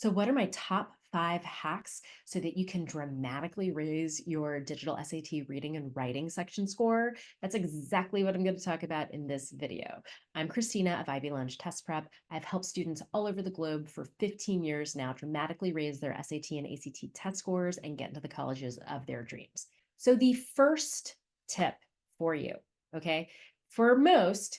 So, what are my top 5 hacks so that you can dramatically raise your digital SAT reading and writing section score? That's exactly what I'm going to talk about in this video. I'm Kristina of Ivy Lounge Test Prep. I've helped students all over the globe for 15 years now dramatically raise their SAT and ACT test scores and get into the colleges of their dreams. So, the first tip for you, okay, for most,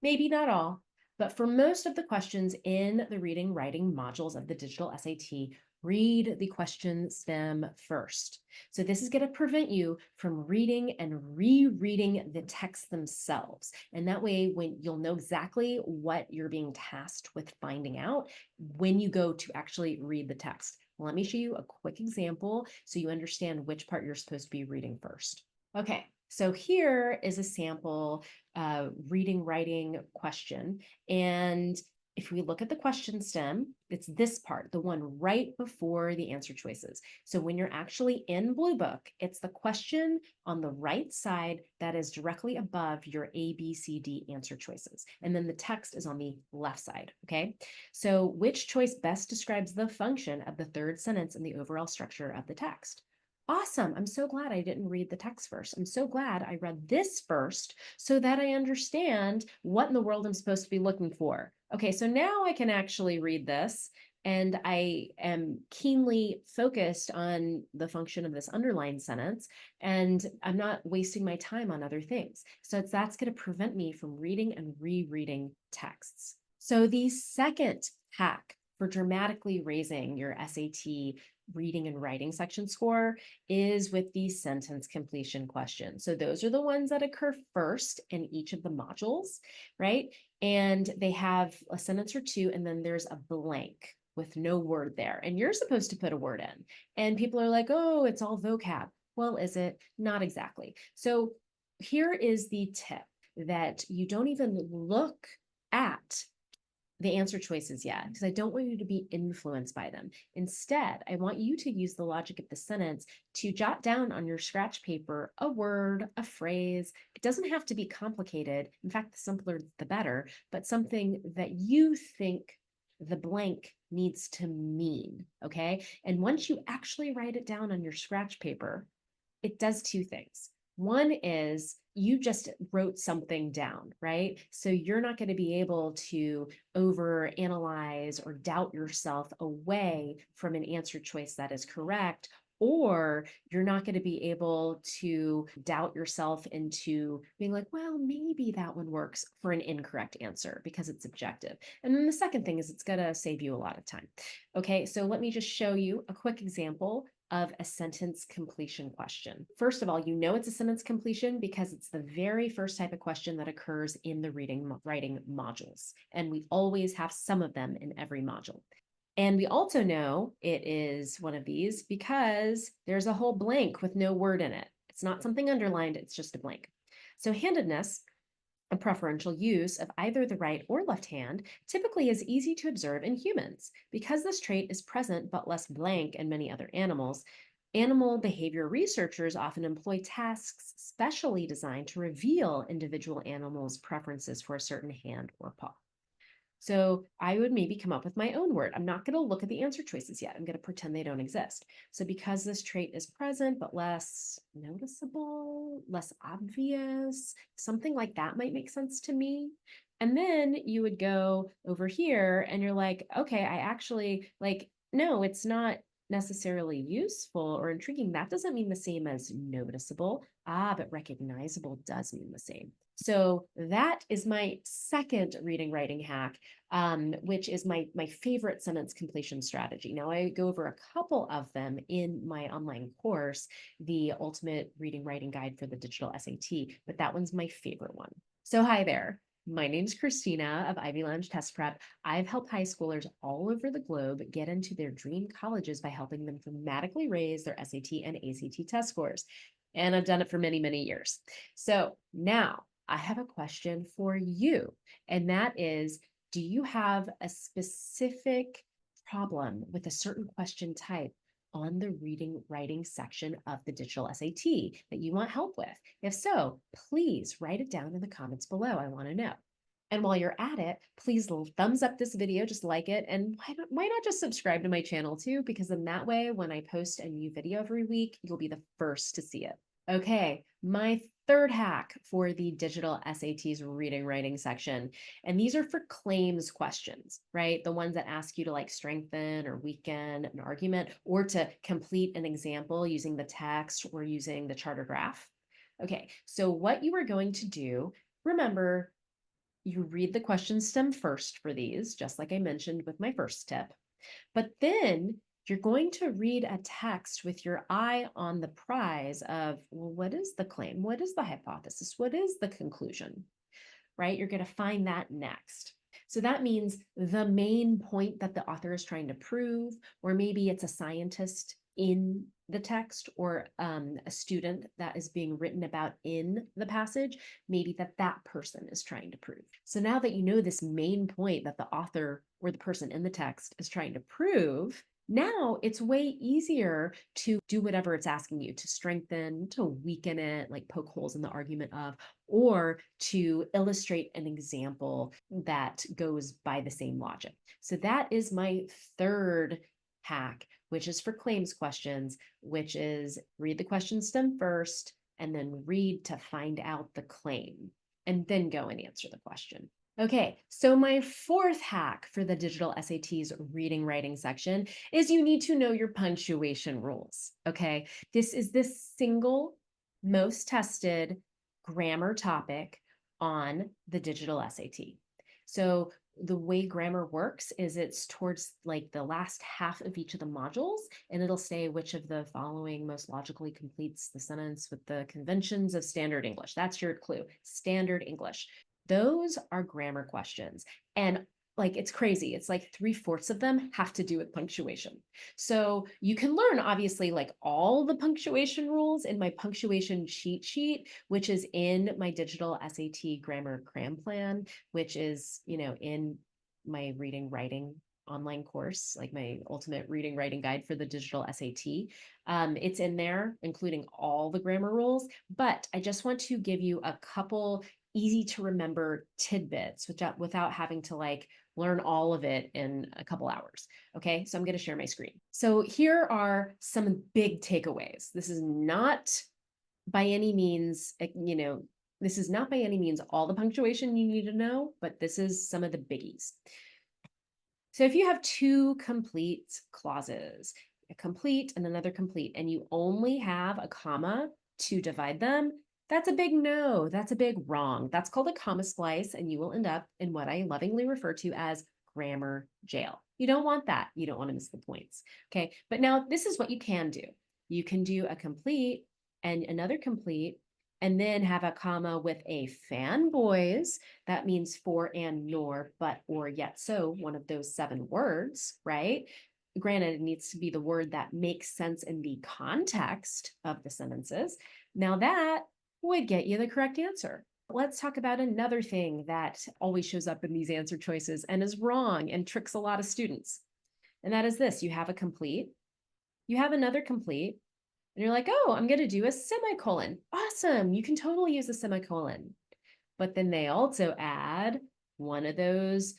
maybe not all, but for most of the questions in the reading writing modules of the digital SAT, read the question stem first. So this is going to prevent you from reading and rereading the text themselves. And that way, when you'll know exactly what you're being tasked with finding out when you go to actually read the text. Let me show you a quick example so you understand which part you're supposed to be reading first. Okay, so here is a sample reading, writing question. And if we look at the question stem, it's this part, the one right before the answer choices. So when you're actually in Blue Book, it's the question on the right side that is directly above your A, B, C, D answer choices. And then the text is on the left side, okay? So which choice best describes the function of the third sentence in the overall structure of the text? Awesome. I'm so glad I didn't read the text first. I'm so glad I read this first so that I understand what in the world I'm supposed to be looking for. Okay, so now I can actually read this and I am keenly focused on the function of this underlined sentence and I'm not wasting my time on other things. So that's going to prevent me from reading and rereading texts. So the second hack for dramatically raising your SAT reading and writing section score is with the sentence completion question. So those are the ones that occur first in each of the modules, right? And they have a sentence or two, and then there's a blank with no word there. And you're supposed to put a word in. And people are like, oh, it's all vocab. Well, is it? Not exactly. So here is the tip that you don't even look at the answer choices yet, because I don't want you to be influenced by them. Instead, I want you to use the logic of the sentence to jot down on your scratch paper a word, a phrase. It doesn't have to be complicated. In fact, the simpler, the better, but something that you think the blank needs to mean, okay? And once you actually write it down on your scratch paper, it does two things. One is you just wrote something down, right? So you're not going to be able to over analyze or doubt yourself away from an answer choice that is correct, or you're not going to be able to doubt yourself into being like, well, maybe that one works for an incorrect answer because it's objective. And then the second thing is it's going to save you a lot of time. Okay, so let me just show you a quick example of a sentence completion question. First of all, you know it's a sentence completion because it's the very first type of question that occurs in the reading writing modules. And we always have some of them in every module. And we also know it is one of these because there's a whole blank with no word in it. It's not something underlined, it's just a blank. So handedness, a preferential use of either the right or left hand, typically is easy to observe in humans. Because this trait is present but less blank in many other animals, animal behavior researchers often employ tasks specially designed to reveal individual animals' preferences for a certain hand or paw. So I would maybe come up with my own word. I'm not going to look at the answer choices yet. I'm going to pretend they don't exist. So because this trait is present but less noticeable, less obvious, something like that might make sense to me. And then you would go over here and you're like, okay, I actually like, no, it's not necessarily useful or intriguing. That doesn't mean the same as noticeable. But recognizable does mean the same. So that is my second reading writing hack, which is my favorite sentence completion strategy. Now, I go over a couple of them in my online course, the Ultimate Reading Writing Guide for the Digital SAT, but that one's my favorite one. So hi there. My name's Kristina of Ivy Lounge Test Prep. I've helped high schoolers all over the globe get into their dream colleges by helping them dramatically raise their SAT and ACT test scores. And I've done it for many, many years. So now I have a question for you, and that is, do you have a specific problem with a certain question type on the reading writing section of the digital SAT that you want help with? If so, please write it down in the comments below. I want to know. And while you're at it, please thumbs up this video, just like it. And why not just subscribe to my channel too? Because in that way, when I post a new video every week, you'll be the first to see it. Okay, my third hack for the digital SATs reading writing section. And these are for claims questions, right? The ones that ask you to like strengthen or weaken an argument or to complete an example using the text or using the chart or graph. Okay, so what you are going to do, remember, you read the question stem first for these, just like I mentioned with my first tip. But then you're going to read a text with your eye on the prize of, well, what is the claim? What is the hypothesis? What is the conclusion? Right? You're going to find that next. So that means the main point that the author is trying to prove, or maybe it's a scientist in the text or a student that is being written about in the passage, maybe that person is trying to prove. So now that you know this main point that the author or the person in the text is trying to prove, now it's way easier to do whatever it's asking you, to strengthen, to weaken it, like poke holes in the argument of, or to illustrate an example that goes by the same logic. So that is my third hack, which is for claims questions, which is read the question stem first and then read to find out the claim and then go and answer the question. Okay, so my fourth hack for the digital SATs reading writing section is you need to know your punctuation rules. Okay, this is the single most tested grammar topic on the digital SAT. So the way grammar works is it's towards like the last half of each of the modules, and it'll say which of the following most logically completes the sentence with the conventions of standard English. That's your clue, standard English. Those are grammar questions. And like, it's crazy. It's like 3/4 of them have to do with punctuation. So you can learn obviously like all the punctuation rules in my punctuation cheat sheet, which is in my digital SAT grammar cram plan, which is, in my reading writing online course, like my ultimate reading writing guide for the digital SAT. It's in there, including all the grammar rules, but I just want to give you a couple easy to remember tidbits without having to like learn all of it in a couple hours. Okay, so I'm going to share my screen. So here are some big takeaways. This is not by any means, this is not by any means all the punctuation you need to know, but this is some of the biggies. So if you have two complete clauses, a complete and another complete, and you only have a comma to divide them, that's a big no. That's a big wrong. That's called a comma splice, and you will end up in what I lovingly refer to as grammar jail. You don't want that. You don't want to miss the points. Okay, but now this is what you can do. You can do a complete and another complete, and then have a comma with a fanboys. That means for and nor, but, or, yet, so, one of those 7 words, right? Granted, it needs to be the word that makes sense in the context of the sentences. Now that would get you the correct answer. Let's talk about another thing that always shows up in these answer choices and is wrong and tricks a lot of students. And that is this: you have a complete, you have another complete, and you're like, oh, I'm going to do a semicolon. Awesome. You can totally use a semicolon. But then they also add one of those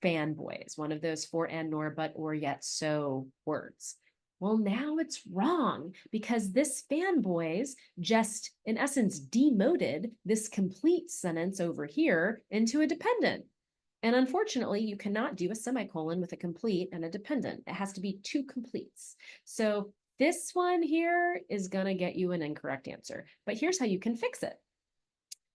fanboys, one of those for and nor, but, or, yet, so words. Well, now it's wrong because this fanboys just, in essence, demoted this complete sentence over here into a dependent. And unfortunately, you cannot do a semicolon with a complete and a dependent. It has to be 2 completes. So this one here is going to get you an incorrect answer. But here's how you can fix it.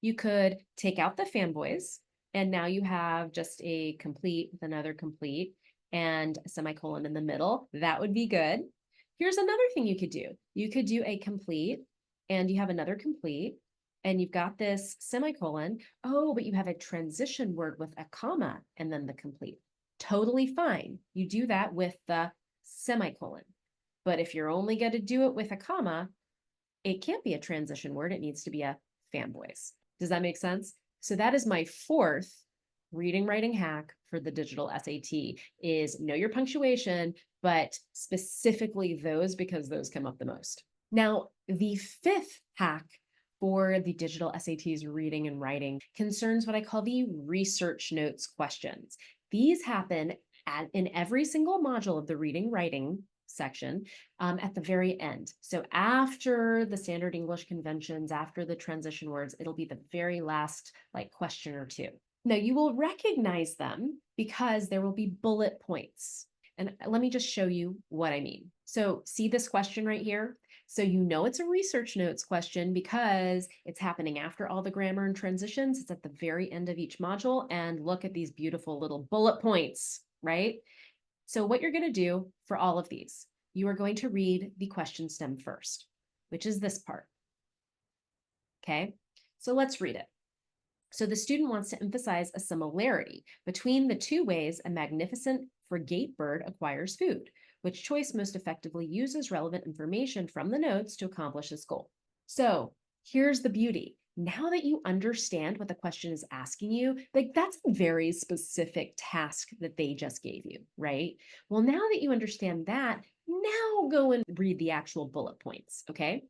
You could take out the fanboys, and now you have just a complete with another complete and a semicolon in the middle. That would be good. Here's another thing you could do. You could do a complete, and you have another complete, and you've got this semicolon. Oh, but you have a transition word with a comma and then the complete. Totally fine. You do that with the semicolon. But if you're only going to do it with a comma, it can't be a transition word. It needs to be a fanboys. Does that make sense? So that is my fourth reading writing hack for the digital SAT, is know your punctuation, but specifically those, because those come up the most. Now, the fifth hack for the digital SATs reading and writing concerns what I call the research notes questions. These happen in every single module of the reading writing section at the very end. So after the standard English conventions, after the transition words, it'll be the very last like question or two. Now you will recognize them because there will be bullet points. And let me just show you what I mean. So see this question right here? So you know it's a research notes question because it's happening after all the grammar and transitions. It's at the very end of each module. And look at these beautiful little bullet points, right? So what you're going to do for all of these, you are going to read the question stem first, which is this part. Okay, so let's read it. So the student wants to emphasize a similarity between the two ways a magnificent frigate bird acquires food. Which choice most effectively uses relevant information from the notes to accomplish this goal? So here's the beauty. Now that you understand what the question is asking you, like that's a very specific task that they just gave you, right? Well, now that you understand that, now go and read the actual bullet points, okay?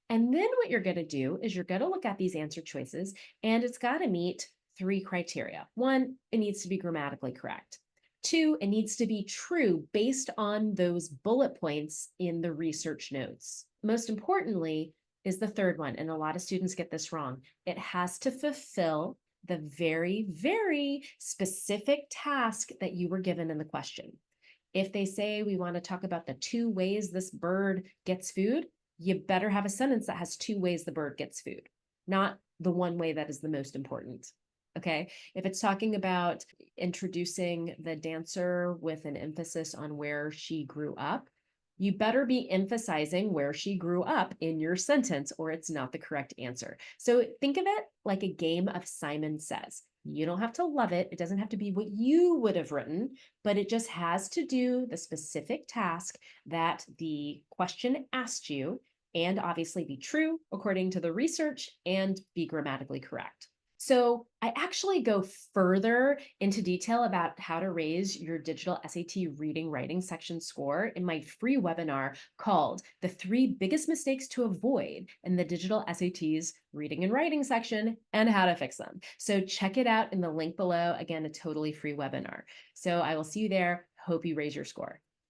And then what you're going to do is you're going to look at these answer choices, and it's got to meet 3 criteria. 1, it needs to be grammatically correct. 2, it needs to be true based on those bullet points in the research notes. Most importantly is the third one, and a lot of students get this wrong. It has to fulfill the very, very specific task that you were given in the question. If they say we want to talk about the 2 ways this bird gets food, you better have a sentence that has 2 ways the bird gets food, not the 1 way that is the most important. Okay, if it's talking about introducing the dancer with an emphasis on where she grew up, you better be emphasizing where she grew up in your sentence, or it's not the correct answer. So think of it like a game of Simon Says. You don't have to love it. It doesn't have to be what you would have written, but it just has to do the specific task that the question asked you, and obviously be true according to the research and be grammatically correct. So I actually go further into detail about how to raise your digital SAT reading writing section score in my free webinar called The 3 Biggest Mistakes to Avoid in the Digital SATs Reading and Writing section and How to Fix Them. So check it out in the link below. Again, a totally free webinar. So I will see you there. Hope you raise your score.